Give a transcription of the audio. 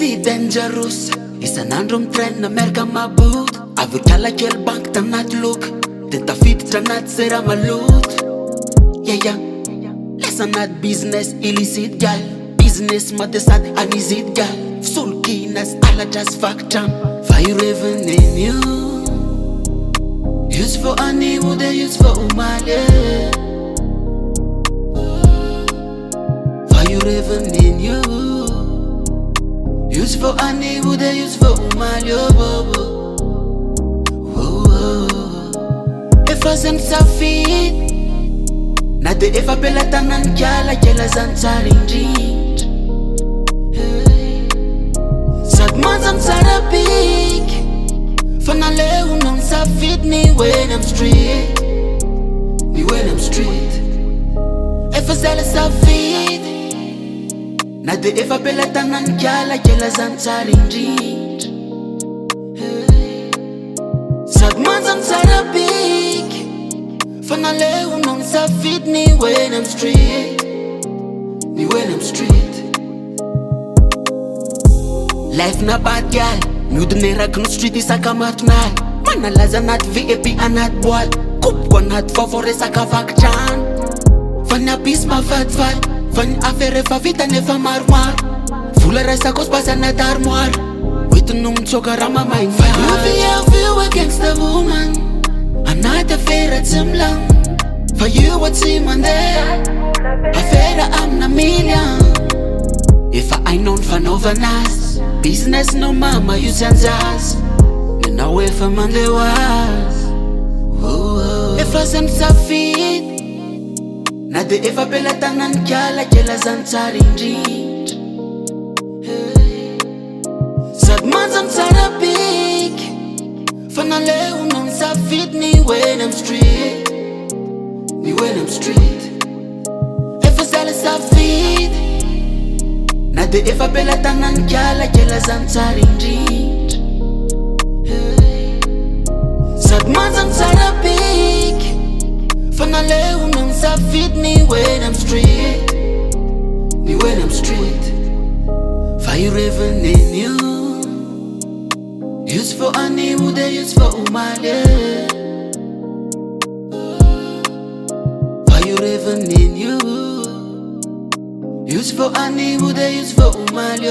City dangerous. Isan'andro mitraina miaraka maboto. Avy kalakely banky tanaty loka. De tafiditra anaty sera maloto. Yeah. Lesa anaty business illicit gal. Business matesady anizit gal. Fisolokinas alatra sy vakitrano. Fa io revenue use for animo de use for umaly. Fa io revenue use for animo de use for umaly. Efa zany safidy na de efa pela tanany kiala kela zany tsara indrindra. Sady manja mitsara piky fa naleonao ny safidy ny when I'm street. Ny when I'm street efa zala safidy na de efa pela tanany kiala kela zany tsara indrindra. Sady manja mitsara piky fa naleonao ny safidy ny when I'm street. Ny when I'm street life na bad gal miodina eraky ny street isaka matonay. Manalaza anaty VIP anaty boaty. Kopoko anaty vaovao resaka vakitrano. Fa ny abisy mafatifaty. Fa ny affaire efa vita nefa maromaro. Vola resta kosy basy anaty armoire. Hoetino mitsoka raha mamaigny fa you a gangster woman. Anaty affaire tsy milagno. Fa io tsy mandeha affaire amina million. Efa hainao ny fanaovanazy. Business no mama io tsy anjazy. Nenao efa mandeha hoazy. Efa zany safidy na de efa pela tanany kiala kela zany tsara indrindra. Sady manja mitsara piky fa naleonao ny safidy ny when I'm street. Ny when I'm street efa zala safidy na de efa pela tanany kiala kela zany tsara indrindra. Sady manja mitsara piky fa naleonao ny safidy ny when I'm street. Ny when I'm street fa io revenue use for animo de use for umaly. Fa io revenue use for animo de use for umaly.